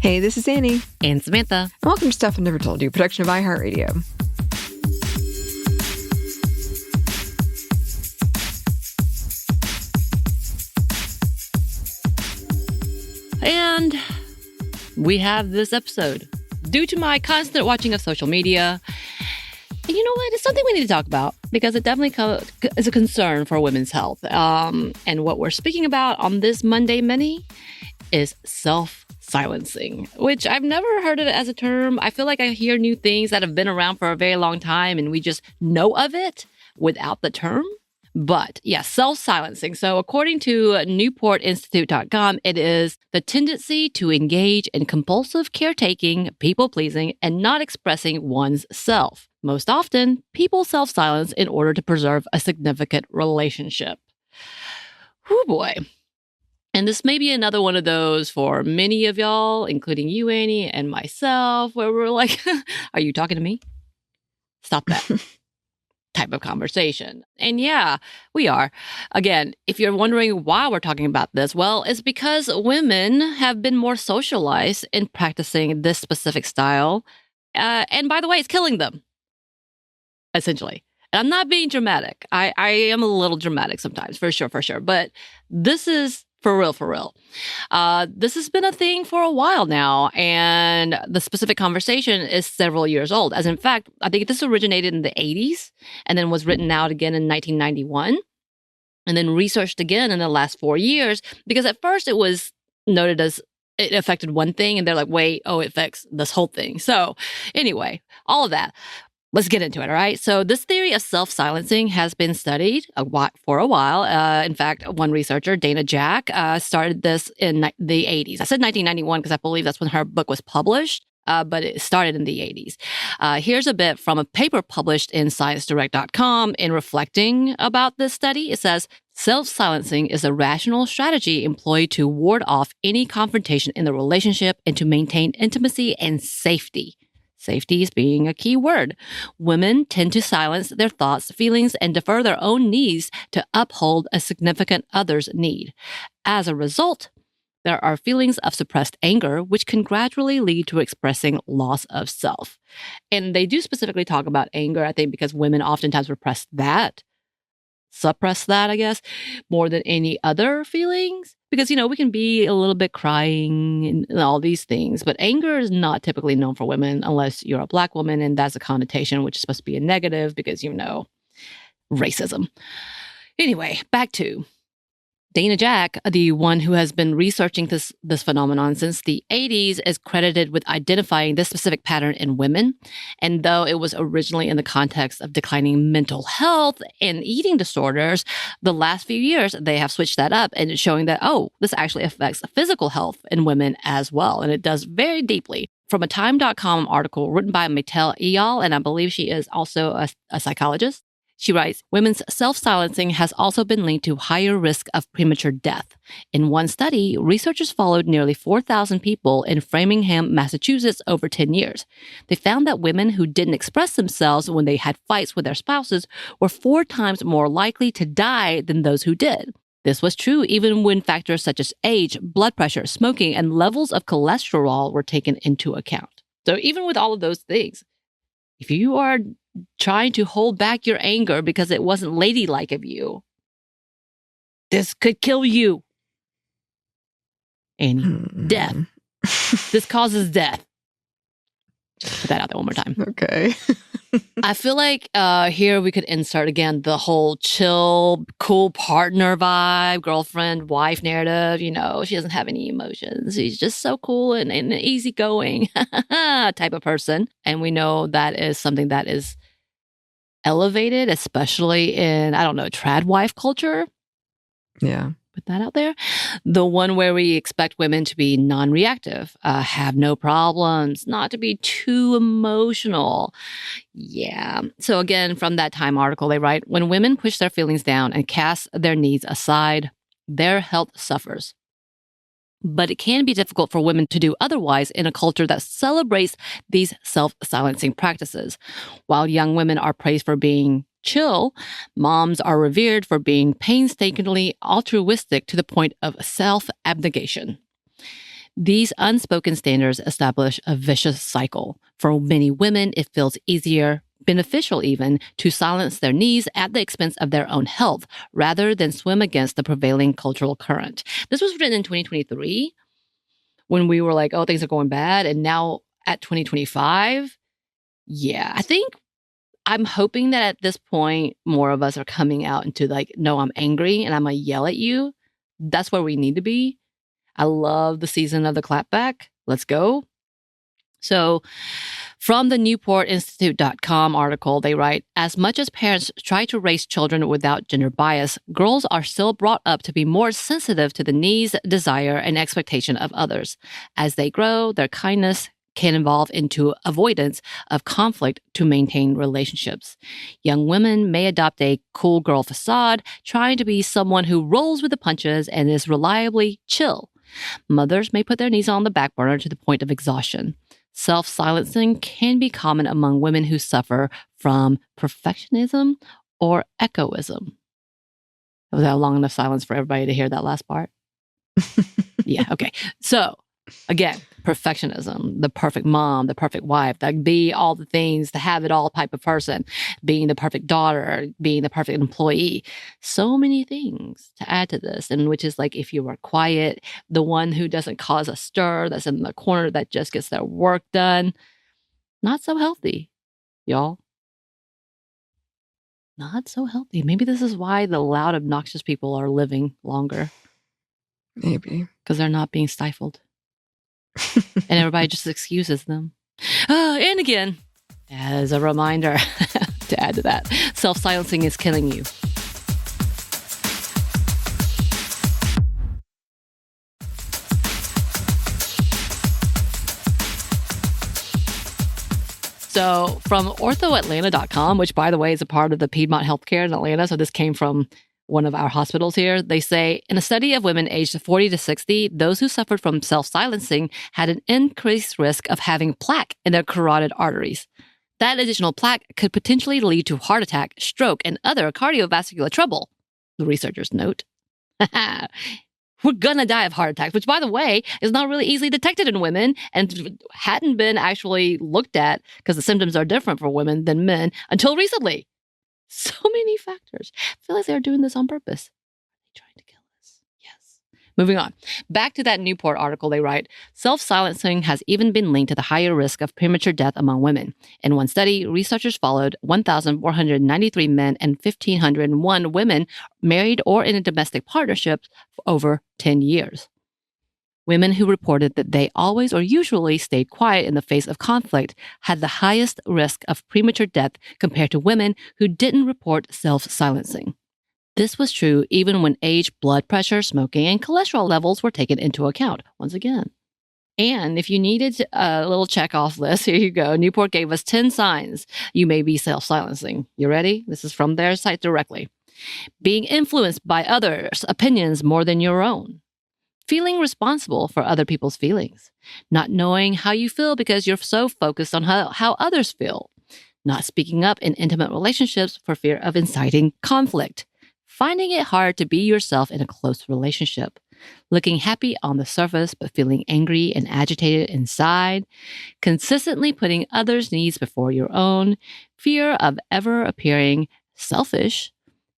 Hey, this is Anney. And Samantha. And welcome to Stuff I Never Told You, production of iHeartRadio. And we have this episode. Due to my constant watching of social media, and you know what? It's something we need to talk about because it definitely is a concern for women's health. And what we're speaking about on this Monday Mini is self-silencing, which I've never heard it as a term. I feel like I hear new things that have been around for a very long time and we just know of it without the term. But yeah, self-silencing. So according to newportinstitute.com, it is the tendency to engage in compulsive caretaking, people-pleasing, and not expressing one's self. Most often, people self-silence in order to preserve a significant relationship. Whew, boy. And this may be another one of those for many of y'all, including you, Anney, and myself, where we're like, are you talking to me? Stop that. Type of conversation. And yeah, we are. Again, if you're wondering why we're talking about this, well, it's because women have been more socialized in practicing this specific style. And by the way, it's killing them, essentially. And I'm not being dramatic. I am a little dramatic sometimes, for sure. But this is for real. This has been a thing for a while now, and the specific conversation is several years old. As in fact, I think this originated in the 80s and then was written out again in 1991 and then researched again in the last 4 years because at first it was noted as it affected one thing and they're like, wait, it affects this whole thing. So anyway, all of that. Let's get into it, all right? So this theory of self-silencing has been studied for a while. In fact, one researcher, Dana Jack, started this in the 80s. I said 1991 because I believe that's when her book was published, but it started in the 80s. Here's a bit from a paper published in ScienceDirect.com in reflecting about this study. It says, self-silencing is a rational strategy employed to ward off any confrontation in the relationship and to maintain intimacy and safety. Safety is being a key word. Women tend to silence their thoughts, feelings, and defer their own needs to uphold a significant other's need. As a result, there are feelings of suppressed anger, which can gradually lead to expressing loss of self. And they do specifically talk about anger, I think, because women oftentimes suppress that, I guess, more than any other feelings. Because, we can be a little bit crying and all these things, but anger is not typically known for women unless you're a Black woman, and that's a connotation which is supposed to be a negative because, racism. Anyway, back to Dana Jack, the one who has been researching this phenomenon since the 80s, is credited with identifying this specific pattern in women. And though it was originally in the context of declining mental health and eating disorders, the last few years, they have switched that up and it's showing that, this actually affects physical health in women as well. And it does very deeply. From a Time.com article written by Maytel Eyal, and I believe she is also a psychologist. She writes, women's self-silencing has also been linked to higher risk of premature death. In one study, researchers followed nearly 4,000 people in Framingham, Massachusetts over 10 years. They found that women who didn't express themselves when they had fights with their spouses were 4 times more likely to die than those who did. This was true even when factors such as age, blood pressure, smoking, and levels of cholesterol were taken into account. So even with all of those things, if you are trying to hold back your anger because it wasn't ladylike of you, this could kill you. And death. This causes death. Just put that out there one more time. Okay. I feel like here we could insert again the whole chill, cool partner vibe, girlfriend, wife narrative. She doesn't have any emotions. She's just so cool and easygoing type of person. And we know that is something that is elevated, especially in, trad wife culture. Yeah. Put that out there. The one where we expect women to be non-reactive, have no problems, not to be too emotional. Yeah. So again, from that Time article, they write, when women push their feelings down and cast their needs aside, their health suffers. But it can be difficult for women to do otherwise in a culture that celebrates these self-silencing practices. While young women are praised for being chill, moms are revered for being painstakingly altruistic to the point of self-abnegation. These unspoken standards establish a vicious cycle. For many women, it feels easier, beneficial even, to silence their needs at the expense of their own health rather than swim against the prevailing cultural current. This was written in 2023 when we were like, oh, things are going bad. And now at 2025, yeah, I think I'm hoping that at this point, more of us are coming out into like, no, I'm angry and I'm going to yell at you. That's where we need to be. I love the season of the clapback. Let's go. So from the NewportInstitute.com article, they write, as much as parents try to raise children without gender bias, girls are still brought up to be more sensitive to the needs, desire, and expectation of others. As they grow, their kindness can evolve into avoidance of conflict to maintain relationships. Young women may adopt a cool girl facade, trying to be someone who rolls with the punches and is reliably chill. Mothers may put their needs on the back burner to the point of exhaustion. Self-silencing can be common among women who suffer from perfectionism or egoism. Was that a long enough silence for everybody to hear that last part? Yeah, okay. So, again, perfectionism, the perfect mom, the perfect wife, that be all the things, the have it all type of person, being the perfect daughter, being the perfect employee. So many things to add to this, and which is like if you are quiet, the one who doesn't cause a stir, that's in the corner that just gets their work done. Not so healthy, y'all. Not so healthy. Maybe this is why the loud, obnoxious people are living longer. Maybe. Because they're not being stifled. And everybody just excuses them. And again, as a reminder, to add to that, self-silencing is killing you. So from orthoatlanta.com, which by the way is a part of the Piedmont Healthcare in Atlanta, so this came from one of our hospitals here, they say, in a study of women aged 40 to 60, those who suffered from self-silencing had an increased risk of having plaque in their carotid arteries. That additional plaque could potentially lead to heart attack, stroke, and other cardiovascular trouble, the researchers note. We're gonna die of heart attacks, which, by the way, is not really easily detected in women and hadn't been actually looked at because the symptoms are different for women than men until recently. So many factors. I feel like they're doing this on purpose. Are they trying to kill us? Yes. Moving on. Back to that Newport article, they write, self-silencing has even been linked to the higher risk of premature death among women. In one study, researchers followed 1,493 men and 1,501 women married or in a domestic partnership for over 10 years. Women who reported that they always or usually stayed quiet in the face of conflict had the highest risk of premature death compared to women who didn't report self-silencing. This was true even when age, blood pressure, smoking, and cholesterol levels were taken into account, once again. And if you needed a little check-off list, here you go. Newport gave us 10 signs you may be self-silencing. You ready? This is from their site directly. Being influenced by others' opinions more than your own. Feeling responsible for other people's feelings. Not knowing how you feel because you're so focused on how others feel. Not speaking up in intimate relationships for fear of inciting conflict. Finding it hard to be yourself in a close relationship. Looking happy on the surface but feeling angry and agitated inside. Consistently putting others' needs before your own. Fear of ever appearing selfish.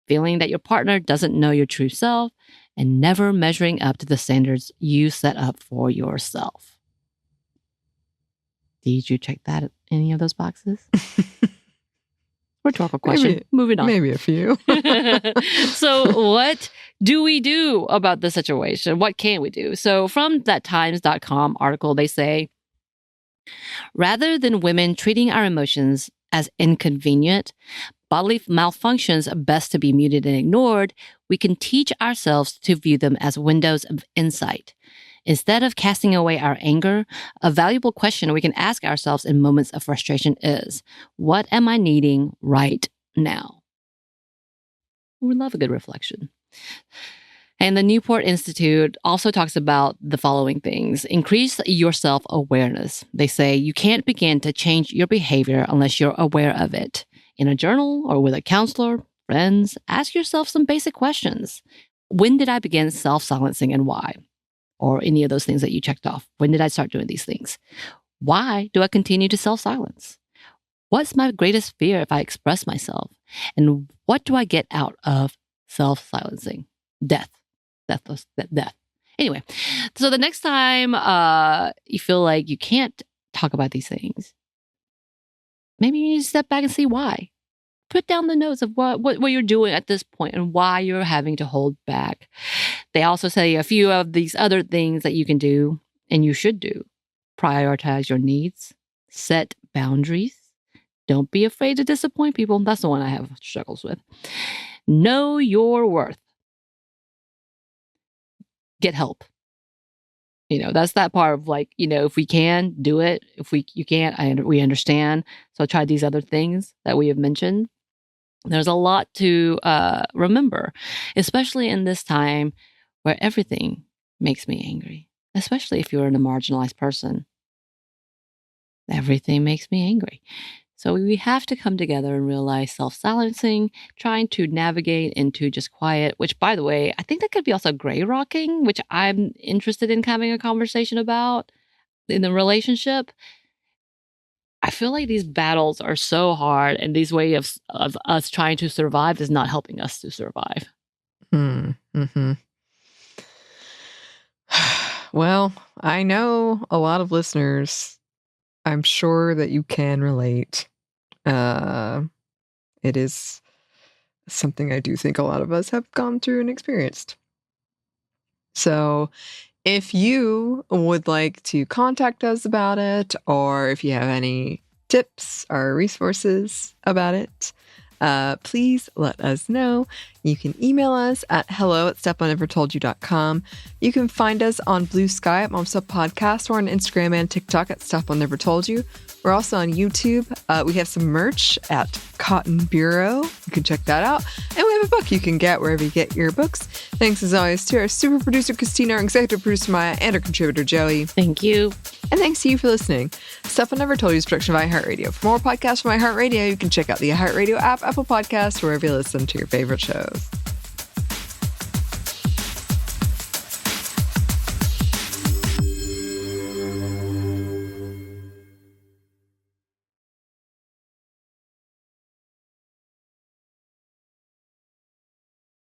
Feeling that your partner doesn't know your true self. And never measuring up to the standards you set up for yourself. Did you check that any of those boxes? Rhetorical question. Maybe, moving on. Maybe a few. So what do we do about the situation? What can we do? So from that times.com article, they say, rather than women treating our emotions as inconvenient, bodily malfunctions best to be muted and ignored, we can teach ourselves to view them as windows of insight. Instead of casting away our anger, a valuable question we can ask ourselves in moments of frustration is, what am I needing right now? We love a good reflection. And the Newport Institute also talks about the following things. Increase your self-awareness. They say you can't begin to change your behavior unless you're aware of it. In a journal or with a counselor, friends, ask yourself some basic questions. When did I begin self-silencing and why? or any of those things that you checked off? When did I start doing these things? Why do I continue to self-silence? What's my greatest fear if I express myself? And what do I get out of self-silencing? Death. Anyway, so the next time you feel like you can't talk about these things, maybe you need to step back and see why. Put down the notes of what you're doing at this point and why you're having to hold back. They also say a few of these other things that you can do and you should do. Prioritize your needs. Set boundaries. Don't be afraid to disappoint people. That's the one I have struggles with. Know your worth. Get help. That's that part of like, if we can, do it. If you can't, we understand. So try these other things that we have mentioned. There's a lot to remember, especially in this time where everything makes me angry, especially if you're a marginalized person. Everything makes me angry. So we have to come together and realize self-silencing, trying to navigate into just quiet, which, by the way, I think that could be also gray rocking, which I'm interested in having a conversation about in the relationship. I feel like these battles are so hard, and these way of us trying to survive is not helping us to survive. Mm-hmm. Well, I know a lot of listeners. I'm sure that you can relate. It is something I do think a lot of us have gone through and experienced. So if you would like to contact us about it, or if you have any tips or resources about it, please let us know. You can email us at hello@stuffmonevertoldyou.com. You can find us on Blue Sky at Momstuff Podcast, or on Instagram and TikTok at Stuff One Never Told You. We're also on YouTube. We have some merch at Cotton Bureau. You can check that out. And we have a book you can get wherever you get your books. Thanks as always to our super producer, Christina, our executive producer, Maya, and our contributor, Joey. Thank you. And thanks to you for listening. Stuff I Never Told You is a production of iHeartRadio. For more podcasts from iHeartRadio, you can check out the iHeartRadio app, Apple Podcasts, wherever you listen to your favorite shows.